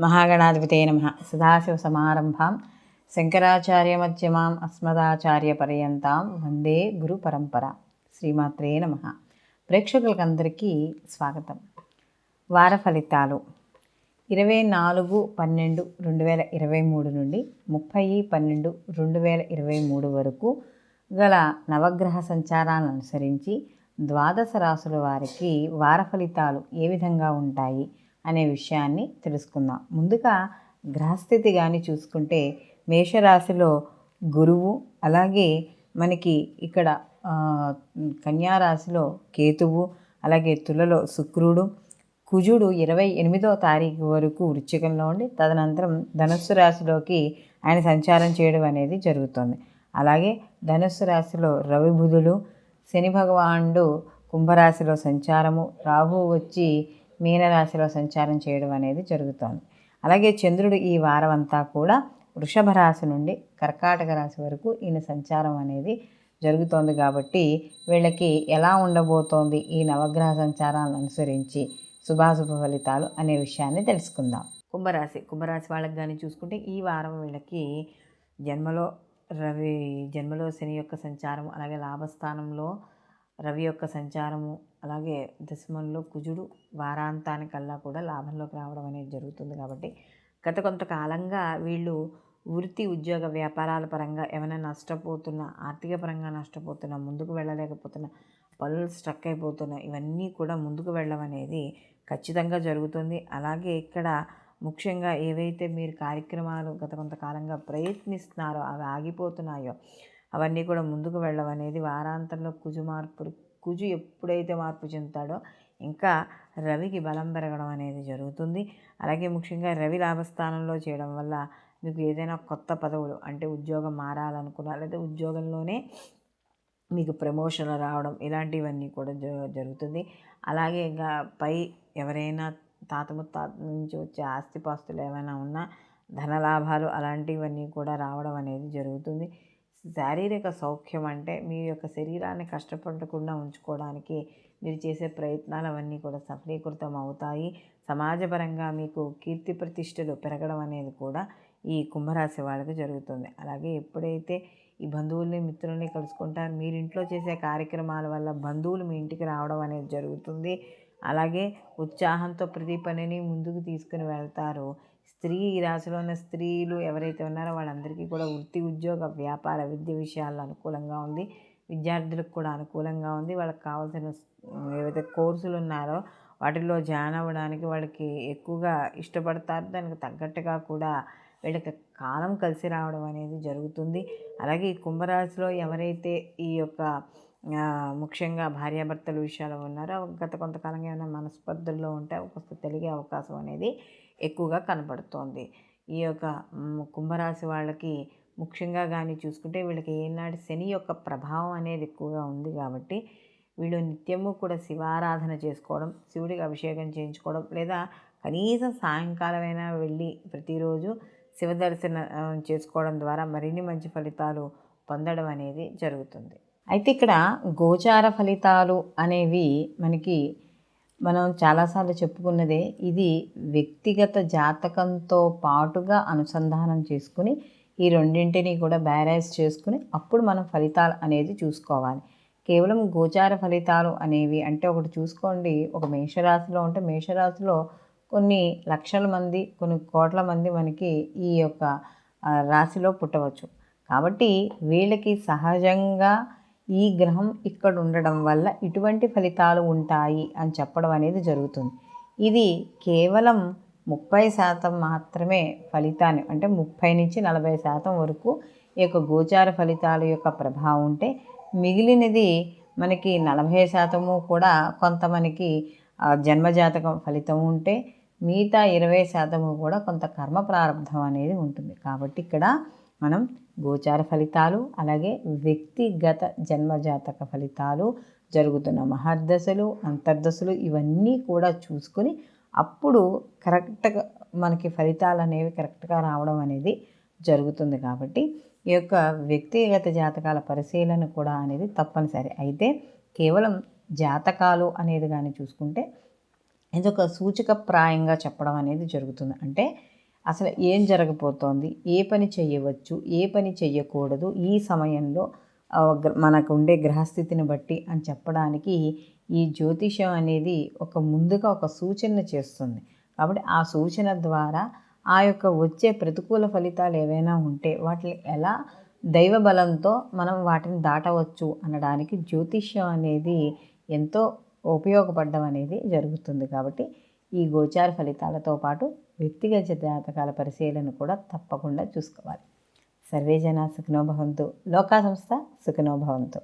మహాగణాధిపతే నమః. సదాశివసమారంభాం శంకరాచార్యమధ్యమాం అస్మదాచార్యపర్యంతాం వందే గురు పరంపర. శ్రీమాత్రే నమః. ప్రేక్షకులకందరికీ స్వాగతం. వార ఫలితాలు 24/12/2023 నుండి 30/12/2023 వరకు గల నవగ్రహ సంచారాలను అనుసరించి ద్వాదశ రాశుల వారికి వార ఫలితాలు ఏ విధంగా ఉంటాయి అనే విషయాన్ని తెలుసుకుందాం. ముందుగా గ్రహస్థితి కానీ చూసుకుంటే మేషరాశిలో గురువు, అలాగే మనకి ఇక్కడ కన్యారాశిలో కేతువు, అలాగే తులలో శుక్రుడు, కుజుడు 28వ తారీఖు వరకు వృశ్చికంలో ఉండి తదనంతరం ధనుస్సు రాశిలోకి ఆయన సంచారం చేయడం అనేది జరుగుతుంది. అలాగే ధనుస్సు రాశిలో రవి బుధులు, శని భగవానుడు కుంభరాశిలో సంచారము, రాహు వచ్చి మీనరాశిలో సంచారం చేయడం అనేది జరుగుతుంది. అలాగే చంద్రుడు ఈ వారం అంతా కూడా వృషభ రాశి నుండి కర్కాటక రాశి వరకు ఈయన సంచారం అనేది జరుగుతోంది. కాబట్టి వీళ్ళకి ఎలా ఉండబోతోంది ఈ నవగ్రహ సంచారాలను అనుసరించి శుభాశుభ ఫలితాలు అనే విషయాన్ని తెలుసుకుందాం. కుంభరాశి వాళ్ళకి కానీ చూసుకుంటే ఈ వారం వీళ్ళకి జన్మలో శని యొక్క సంచారము, అలాగే లాభస్థానంలో రవి యొక్క సంచారము, అలాగే దశమంలో కుజుడు వారాంతానికల్లా కూడా లాభంలోకి రావడం అనేది జరుగుతుంది. కాబట్టి గత కొంతకాలంగా వీళ్ళు వృత్తి ఉద్యోగ వ్యాపారాల పరంగా ఏమైనా నష్టపోతున్నా, ఆర్థిక పరంగా నష్టపోతున్నా, ముందుకు వెళ్ళలేకపోతున్నా, పనులు స్ట్రక్ అయిపోతున్నా, ఇవన్నీ కూడా ముందుకు వెళ్ళడం అనేది ఖచ్చితంగా జరుగుతుంది. అలాగే ఇక్కడ ముఖ్యంగా ఏవైతే మీరు కార్యక్రమాలు గత కొంతకాలంగా ప్రయత్నిస్తున్నారో అవి ఆగిపోతున్నాయో అవన్నీ కూడా ముందుకు వెళ్ళడం అనేది వారాంతంలో కుజు ఎప్పుడైతే మార్పు చెందుతాడో ఇంకా రవికి బలం పెరగడం అనేది జరుగుతుంది. అలాగే ముఖ్యంగా రవి లాభస్థానంలో చేయడం వల్ల మీకు ఏదైనా కొత్త పదవులు అంటే ఉద్యోగం మారాలనుకున్నా, లేదా ఉద్యోగంలోనే మీకు ప్రమోషన్లు రావడం ఇలాంటివన్నీ కూడా జరుగుతుంది. అలాగే ఇంకా ఎవరైనా తాత ముత్తాత నుంచి వచ్చే ఆస్తిపాస్తులు ఏమైనా ఉన్నా ధనలాభాలు అలాంటివన్నీ కూడా రావడం అనేది జరుగుతుంది. శారీరక సౌఖ్యం అంటే మీ యొక్క శరీరాన్ని కష్టపడకుండా ఉంచుకోవడానికి మీరు చేసే ప్రయత్నాలు అవన్నీ కూడా సఫలీకృతం అవుతాయి. సమాజపరంగా మీకు కీర్తి ప్రతిష్టలు పెరగడం అనేది కూడా ఈ కుంభరాశి వాళ్ళకి జరుగుతుంది. అలాగే ఎప్పుడైతే ఈ బంధువుల్ని మిత్రుల్ని కలుసుకుంటారు, మీరు ఇంట్లో చేసే కార్యక్రమాల వల్ల బంధువులు మీ ఇంటికి రావడం అనేది జరుగుతుంది. అలాగే ఉత్సాహంతో ప్రతి పనిని ముందుకు తీసుకుని వెళ్తారు. ఈ రాశిలో ఉన్న స్త్రీలు ఎవరైతే ఉన్నారో వాళ్ళందరికీ కూడా వృత్తి ఉద్యోగ వ్యాపార విద్య విషయాల్లో అనుకూలంగా ఉంది. విద్యార్థులకు కూడా అనుకూలంగా ఉంది. వాళ్ళకి కావాల్సిన ఏవైతే కోర్సులు ఉన్నారో వాటిల్లో జాయిన్ అవ్వడానికి వాళ్ళకి ఎక్కువగా ఇష్టపడతారు. దానికి తగ్గట్టుగా కూడా వీళ్ళకి కాలం కలిసి రావడం అనేది జరుగుతుంది. అలాగే ఈ కుంభరాశిలో ఎవరైతే ఈ యొక్క ముఖ్యంగా భార్యాభర్తల విషయాలు ఉన్నారో గత కొంతకాలంగా ఏమైనా మనస్పర్ధల్లో ఉంటే కొంత తెలిగే అవకాశం అనేది ఎక్కువగా కనపడుతోంది. ఈ యొక్క కుంభరాశి వాళ్ళకి ముఖ్యంగా కానీ చూసుకుంటే వీళ్ళకి ఏనాటి శని యొక్క ప్రభావం అనేది ఎక్కువగా ఉంది. కాబట్టి వీళ్ళు నిత్యము కూడా శివారాధన చేసుకోవడం, శివుడికి అభిషేకం చేయించుకోవడం, లేదా కనీసం సాయంకాలమైనా వెళ్ళి ప్రతిరోజు శివ దర్శనం చేసుకోవడం ద్వారా మరిన్ని మంచి ఫలితాలు పొందడం అనేది జరుగుతుంది. అయితే ఇక్కడ గోచార ఫలితాలు అనేవి మనం చాలాసార్లు చెప్పుకున్నదే. ఇది వ్యక్తిగత జాతకంతో పాటుగా అనుసంధానం చేసుకుని ఈ రెండింటినీ కూడా బ్యాలెన్స్ చేసుకుని అప్పుడు మనం ఫలితాలు అనేది చూసుకోవాలి. కేవలం గోచార ఫలితాలు అనేవి అంటే ఒకటి చూసుకోండి, ఒక మేషరాశిలో ఉంటే మేషరాశిలో కొన్ని లక్షల మంది, కొన్ని కోట్ల మంది మనకి ఈ యొక్క రాశిలో పుట్టవచ్చు. కాబట్టి వీళ్ళకి సహజంగా ఈ గ్రహం ఇక్కడ ఉండడం వల్ల ఇటువంటి ఫలితాలు ఉంటాయి అని చెప్పడం అనేది జరుగుతుంది. ఇది కేవలం 30% మాత్రమే ఫలితాన్ని, అంటే 30-40% వరకు ఈ యొక్క గోచార ఫలితాల యొక్క ప్రభావం ఉంటే, మిగిలినది మనకి 40% కూడా కొంత మనకి జన్మజాతకం ఫలితం ఉంటే, మిగతా 20% కూడా కొంత కర్మ ప్రారంభం అనేది ఉంటుంది. కాబట్టి ఇక్కడ మనం గోచార ఫలితాలు, అలాగే వ్యక్తిగత జన్మజాతక ఫలితాలు, జరుగుతున్న మహర్దశలు, అంతర్దశలు ఇవన్నీ కూడా చూసుకుని అప్పుడు కరెక్ట్గా మనకి ఫలితాలు అనేవి కరెక్ట్గా రావడం అనేది జరుగుతుంది. కాబట్టి ఈ యొక్క వ్యక్తిగత జాతకాల పరిశీలన కూడా అనేది తప్పనిసరి. అయితే కేవలం జాతకాలు అనేది కానీ చూసుకుంటే ఇది ఒక సూచకప్రాయంగా చెప్పడం అనేది జరుగుతుంది. అంటే అసలు ఏం జరగబోతోంది, ఏ పని చేయవచ్చు, ఏ పని చెయ్యకూడదు ఈ సమయంలో మనకు ఉండే గ్రహస్థితిని బట్టి అని చెప్పడానికి ఈ జ్యోతిషం అనేది ముందుగా ఒక సూచన చేస్తుంది. కాబట్టి ఆ సూచన ద్వారా ఆ యొక్క వచ్చే ప్రతికూల ఫలితాలు ఏవైనా ఉంటే వాటిని ఎలా దైవ బలంతో మనం వాటిని దాటవచ్చు అనడానికి జ్యోతిష్యం అనేది ఎంతో ఉపయోగపడడం అనేది జరుగుతుంది. కాబట్టి ఈ గోచార ఫలితాలతో పాటు వ్యక్తిగత జాతకాల పరిశీలన కూడా తప్పకుండా చూసుకోవాలి. సర్వే జనా సుఖినో భవంతు. లోకా సంస్థ సుఖినో భవంతు.